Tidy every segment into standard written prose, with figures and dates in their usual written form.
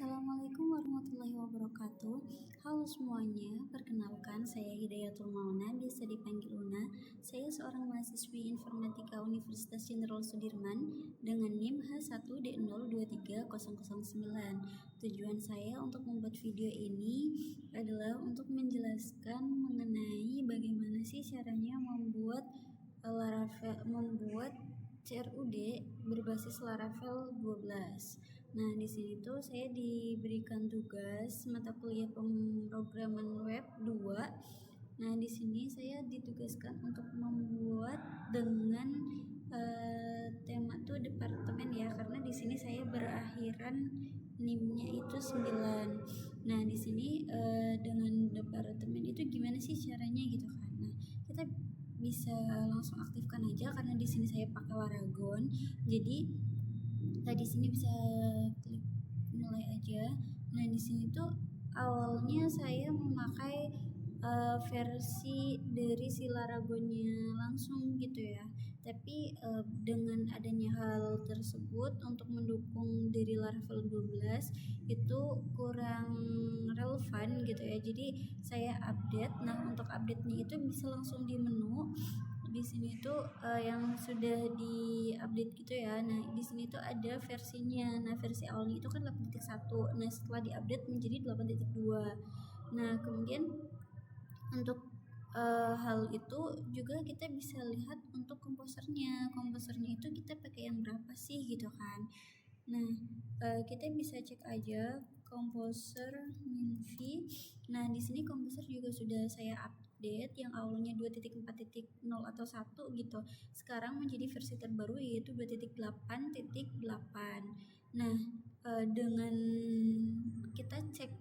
Assalamualaikum warahmatullahi wabarakatuh. Halo semuanya, perkenalkan saya Hidayatul Mauna, biasa dipanggil Una. Saya seorang mahasiswi Informatika Universitas Jenderal Sudirman dengan NIM H1D023009. Tujuan saya untuk membuat video ini adalah untuk menjelaskan mengenai bagaimana sih caranya membuat CRUD berbasis Laravel 12. Nah, di sini tuh saya diberikan tugas mata kuliah pemrograman web 2. Nah, di sini saya ditugaskan untuk membuat dengan tema tuh departemen ya, karena di sini saya berakhiran NIM-nya itu 9. Nah, di sini dengan departemen itu gimana sih caranya gitu kan. Nah, kita bisa langsung aktifkan aja karena di sini saya pakai Laragon. Jadi di sini bisa klik mulai aja. Nah, di sini tuh awalnya saya memakai versi dari si Laragonnya langsung gitu ya. Tapi dengan adanya hal tersebut untuk mendukung dari Laravel 12 itu kurang relevan gitu ya. Jadi saya update. Nah, untuk update-nya itu bisa langsung di menu. Di sini tuh yang sudah di-update gitu ya. Nah, di sini tuh ada versinya. Nah, versi awalnya itu kan 8.1. Nah, setelah di-update menjadi 8.2. Nah, kemudian untuk hal itu juga kita bisa lihat untuk komposernya. Komposernya itu kita pakai yang berapa sih gitu kan. Nah, kita bisa cek aja komposer minvi. Nah, di sini komposer juga sudah saya update yang awalnya 2.4.0 atau 1 gitu. Sekarang menjadi versi terbaru yaitu 2.8.8. Nah, dengan kita cek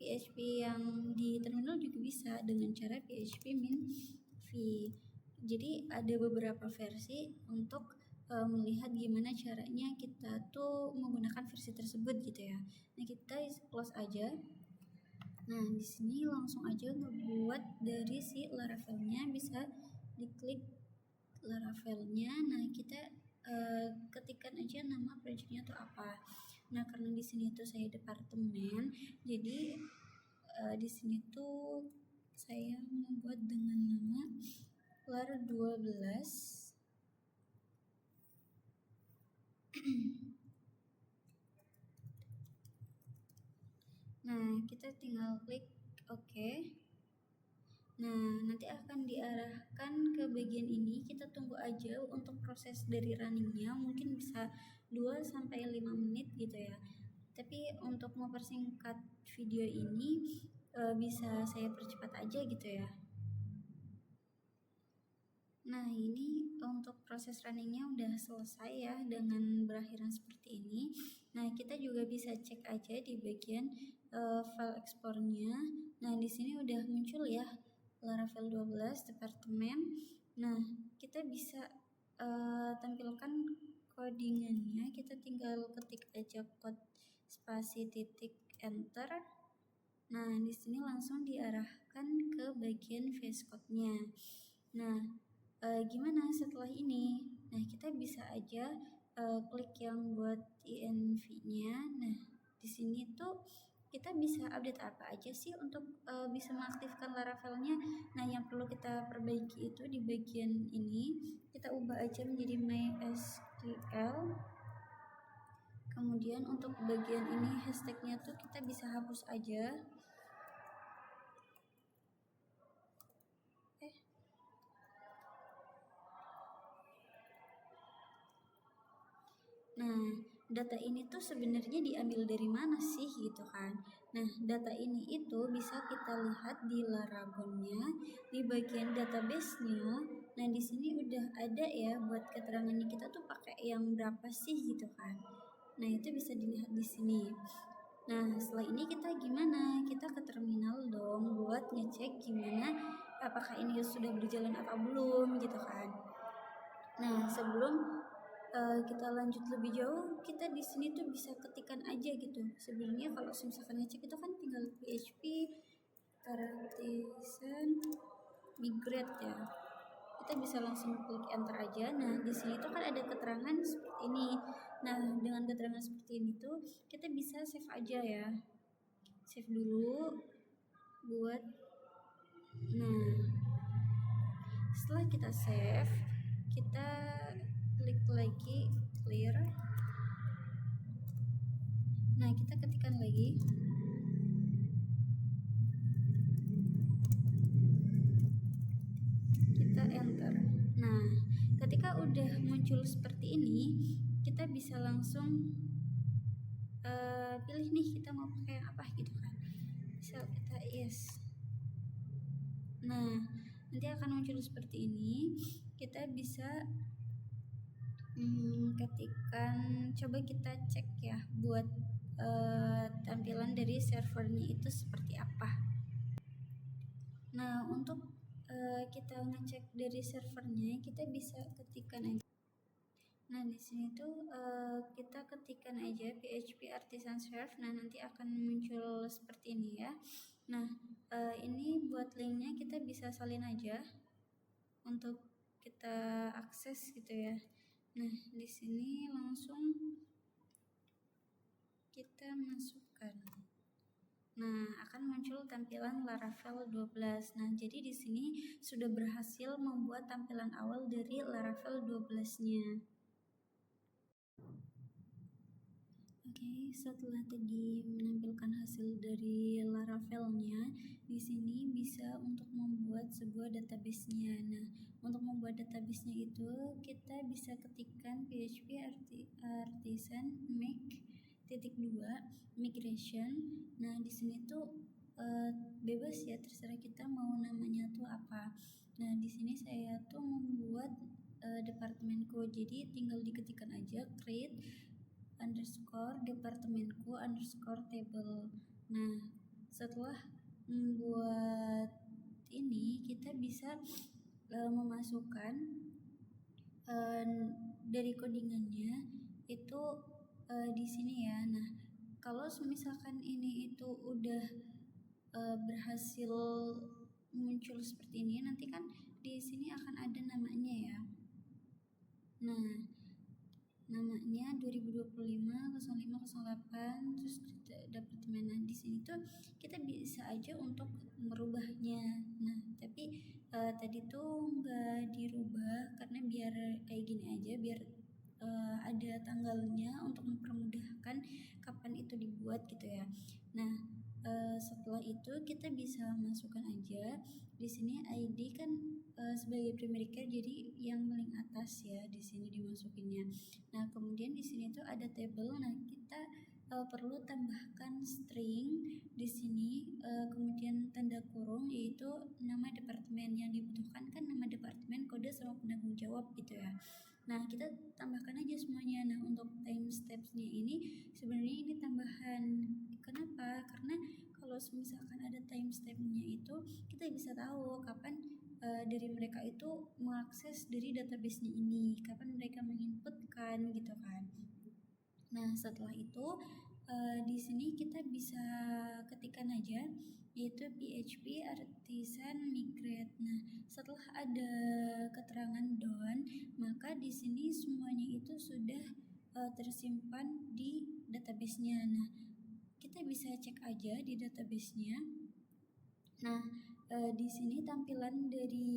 PHP yang di terminal juga bisa dengan cara PHP min v. Jadi ada beberapa versi untuk melihat gimana caranya kita tuh menggunakan versi tersebut gitu ya. Nah, kita close aja. Nah, di sini langsung aja ngebuat dari si Laravelnya, bisa diklik Laravelnya. Nah, kita ketikkan aja nama projectnya tuh apa. Nah, karena di sini tuh saya departemen, jadi di sini tuh saya membuat dengan nama Lar 12. Nah, kita tinggal klik OK. Nah, nanti akan diarahkan ke bagian ini. Kita tunggu aja untuk proses dari runningnya, mungkin bisa 2-5 menit gitu ya. Tapi untuk mempersingkat video ini bisa saya percepat aja gitu ya. Nah, ini untuk proses runningnya udah selesai ya dengan berakhiran seperti ini. Nah, kita juga bisa cek aja di bagian file exportnya. Nah, di sini udah muncul ya Laravel 12 departemen. Nah, kita bisa tampilkan codingannya. Kita tinggal ketik aja code spasi titik enter. Nah, di sini langsung diarahkan ke bagian VS Code-nya. Nah, gimana setelah ini? Nah, kita bisa aja klik yang buat INV-nya. Nah, di sini tuh kita bisa update apa aja sih untuk bisa mengaktifkan Laravel-nya. Nah, yang perlu kita perbaiki itu di bagian ini. Kita ubah aja menjadi MySQL. Kemudian untuk bagian ini hashtag-nya tuh kita bisa hapus aja. Nah, data ini tuh sebenarnya diambil dari mana sih gitu kan. Nah, data ini itu bisa kita lihat di Laragonnya, di bagian database-nya. Nah, di sini udah ada ya buat keterangannya kita tuh pakai yang berapa sih gitu kan. Nah, itu bisa dilihat di sini. Nah, setelah ini kita gimana? Kita ke terminal dong buat ngecek gimana apakah ini sudah berjalan apa belum gitu kan. Nah, sebelum kita lanjut lebih jauh, kita di sini tuh bisa ketikan aja gitu. Sebenarnya kalau misalkan ngecek itu kan tinggal PHP artisan migrate ya. kita bisa langsung klik enter aja. Nah, di sini tuh kan ada keterangan seperti ini. Nah, dengan keterangan seperti ini tuh kita bisa save aja ya. Save dulu buat. Nah, setelah kita save, kita klik lagi clear. Nah, kita ketikkan lagi. Kita enter. Nah, ketika udah muncul seperti ini, kita bisa langsung pilih nih kita mau pakai yang apa gitu kan. Misal kita yes. Nah, nanti akan muncul seperti ini. Kita bisa ketikkan, coba kita cek ya buat tampilan dari servernya itu seperti apa. Nah, untuk kita ngecek dari servernya, kita bisa ketikkan aja. Nah, di sini tuh kita ketikkan aja PHP Artisan Serve. Nah, nanti akan muncul seperti ini ya. Nah, ini buat linknya kita bisa salin aja untuk kita akses gitu ya. Nah, di sini langsung kita masukkan. Nah, akan muncul tampilan Laravel 12. Nah, jadi di sini sudah berhasil membuat tampilan awal dari Laravel 12-nya. Oke, setelah tadi menampilkan hasil dari Laravel-nya, di sini bisa untuk membuat sebuah database-nya. Nah, untuk membuat database-nya itu kita bisa ketikkan PHP Artisan make .2 migration. Nah, di sini tuh bebas ya, terserah kita mau namanya tuh apa. Nah, di sini saya tuh membuat departemenku, jadi tinggal diketikkan aja create _departemenku _table. Nah, setelah membuat ini kita bisa memasukkan dari codingannya itu di sini ya. Nah, kalau misalkan ini itu udah berhasil muncul seperti ini, nanti kan di sini akan ada namanya ya. Nah, namanya 2025-05-08 terus departemen. Nah, di sini tuh kita bisa aja untuk merubahnya. Nah, tapi tadi tuh nggak dirubah karena biar kayak gini aja, biar ada tanggalnya untuk mempermudahkan kapan itu dibuat gitu ya. Nah, setelah itu kita bisa masukkan aja di sini ID kan sebagai primary care, jadi yang paling atas ya di sini dimasukinnya. Nah, kemudian di sini tuh ada table. Nah, kita perlu tambahkan string di sini, kemudian tanda kurung yaitu nama departemen yang dibutuhkan kan nama departemen, kode sama penanggung jawab gitu ya. Nah, kita tambahkan aja semuanya. Nah, untuk time steps-nya ini sebenarnya ini tambahan. Kenapa? Karena kalau misalkan ada time step-nya itu kita bisa tahu kapan dari mereka itu mengakses dari database-nya ini, kapan mereka menginputkan gitu kan. Nah, setelah itu di sini kita bisa ketikkan aja yaitu PHP Artisan Migrate. Nah, setelah ada keterangan done, maka di sini semuanya itu sudah tersimpan di database-nya. Nah, kita bisa cek aja di database-nya. Nah, di sini tampilan dari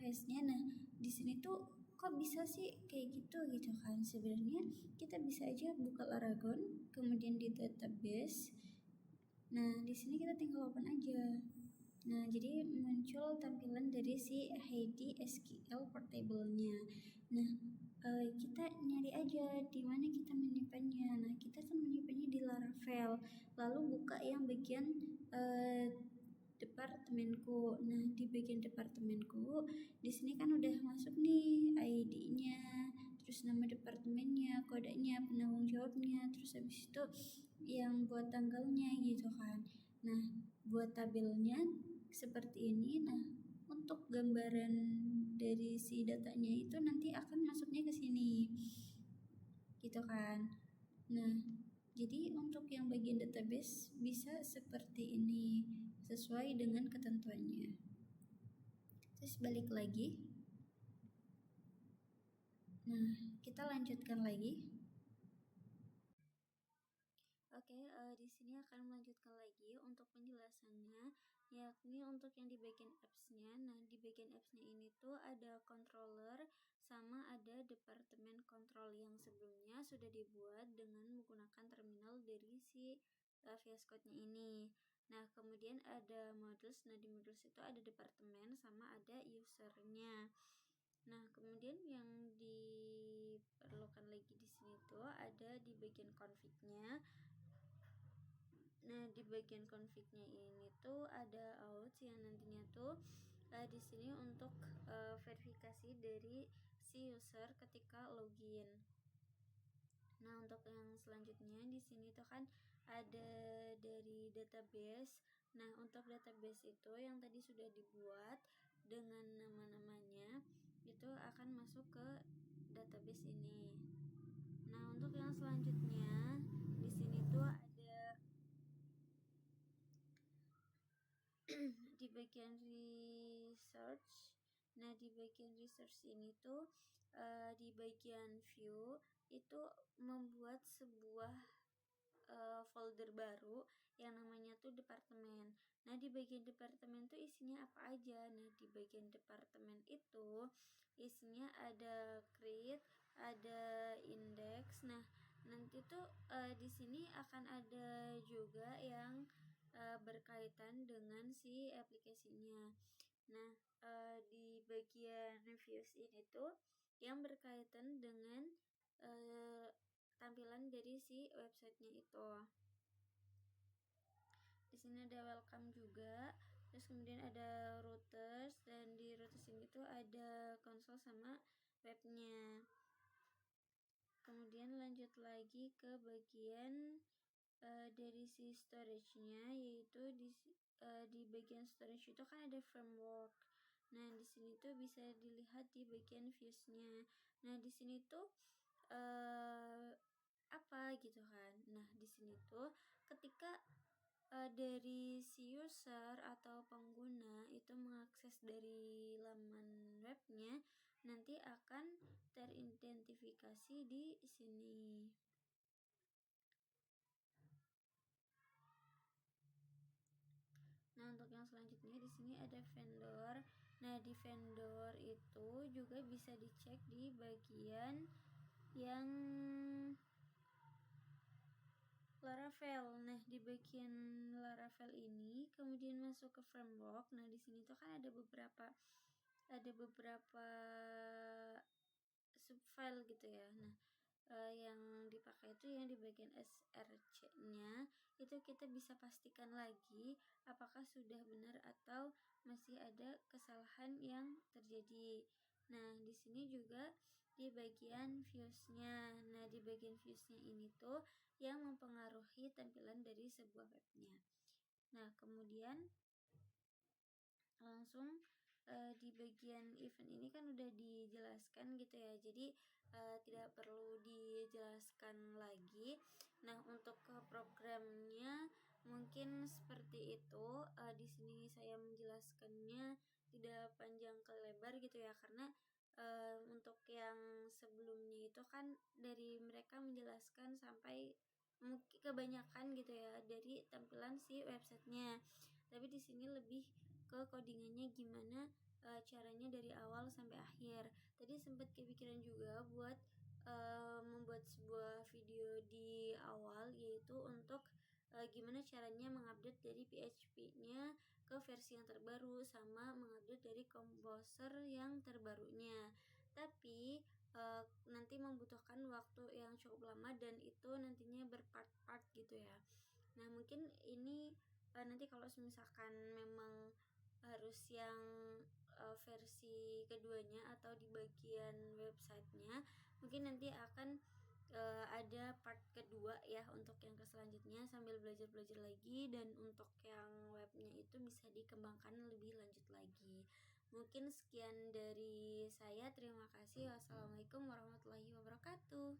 hash-nya. Nah, di sini tuh kok bisa sih kayak gitu kan. Sebenarnya kita bisa aja buka Laragon, kemudian di database. Nah, di sini kita tinggal open aja. Nah, jadi muncul tampilan dari si Heidi SQL portable-nya. Nah, kita nyari aja di mana kita menyimpannya. Nah, kita kan menyimpannya di Laravel. Lalu buka yang bagian departemenku. Nah, di bagian departemenku di sini kan udah masuk nih ID-nya, terus nama departemennya, kodenya, penanggung jawabnya, terus habis itu yang buat tanggalnya gitu kan. Nah, buat tabelnya seperti ini. Nah, untuk gambaran dari si datanya itu nanti akan masuknya ke sini gitu kan. Nah, jadi untuk yang bagian database bisa seperti ini sesuai dengan ketentuannya. Itu Terus balik lagi. Nah, kita lanjutkan lagi. Oke, di sini akan melanjutkan lagi untuk penjelasannya, yakni untuk yang di bagian apps-nya. Nah, di bagian apps-nya ini tuh ada controller sama ada departemen control yang sebelumnya sudah dibuat dengan menggunakan terminal dari si VS Code-nya ini. Nah, kemudian ada modules. Nah, di modules itu ada departemen sama ada user-nya. Nah, kemudian yang diperlukan lagi di sini tuh ada di bagian config-nya. Nah, di bagian config-nya ini tuh ada out yang nantinya tuh di sini untuk verifikasi dari si user ketika login. Nah, untuk yang selanjutnya di sini tuh kan ada dari database. Nah, untuk database itu yang tadi sudah dibuat dengan nama-namanya itu akan masuk ke database ini. Nah, untuk yang selanjutnya di sini tuh ada di bagian research. Nah, di bagian research ini tuh di bagian view itu membuat sebuah folder baru yang namanya tuh departemen. Nah, di bagian departemen tuh isinya apa aja? Nah, di bagian departemen itu isinya ada create, ada index. Nah, nanti tuh di sini akan ada juga yang berkaitan dengan si aplikasinya. Nah, di bagian reviews ini tuh yang berkaitan dengan tampilan dari si websitenya itu. Di sini ada welcome juga, terus kemudian ada routers, dan di routers ini tuh ada konsol sama webnya. Kemudian lanjut lagi ke bagian dari si storage-nya, yaitu di bagian storage itu kan ada framework. Nah, di sini tuh bisa dilihat di bagian views-nya. Nah, di sini tuh apa gitu kan. Nah, di sini tuh ketika dari si user atau pengguna itu mengakses dari laman webnya, nanti akan teridentifikasi di sini. Nah, untuk yang selanjutnya di sini ada vendor. Nah, di vendor itu juga bisa dicek di bagian yang Laravel. Nah, di bagian Laravel ini kemudian masuk ke framework. Nah, di sini tuh kan ada beberapa subfile gitu ya. Nah, yang dipakai itu yang di bagian src-nya itu kita bisa pastikan lagi apakah sudah benar atau masih ada kesalahan yang terjadi. Nah, di sini juga di bagian views-nya. Nah, di bagian views-nya ini tuh yang mempengaruhi tampilan dari sebuah webnya. Nah, kemudian langsung di bagian event ini kan udah dijelaskan gitu ya, jadi tidak perlu dijelaskan lagi. Nah, untuk ke programnya mungkin seperti itu. Di sini saya menjelaskannya tidak panjang ke lebar gitu ya, karena untuk yang sebelumnya itu kan dari mereka menjelaskan sampai mungkin kebanyakan gitu ya dari tampilan si websitenya. Tapi di sini lebih ke codingannya gimana caranya dari awal sampai akhir. Tadi sempat kepikiran juga buat membuat sebuah video di awal, yaitu untuk gimana caranya mengupdate dari PHP-nya ke versi yang terbaru sama mengupdate dari Composer yang terbarunya. Tapi nanti membutuhkan waktu yang cukup lama dan itu nantinya berpart-part gitu ya. Nah, mungkin ini nanti kalau misalkan memang harus yang versi keduanya atau di bagian websitenya, mungkin nanti akan ada part kedua ya untuk yang selanjutnya sambil belajar-belajar lagi, dan untuk yang webnya itu bisa dikembangkan lebih lanjut lagi. Mungkin sekian dari saya, terima kasih. Wassalamualaikum warahmatullahi wabarakatuh.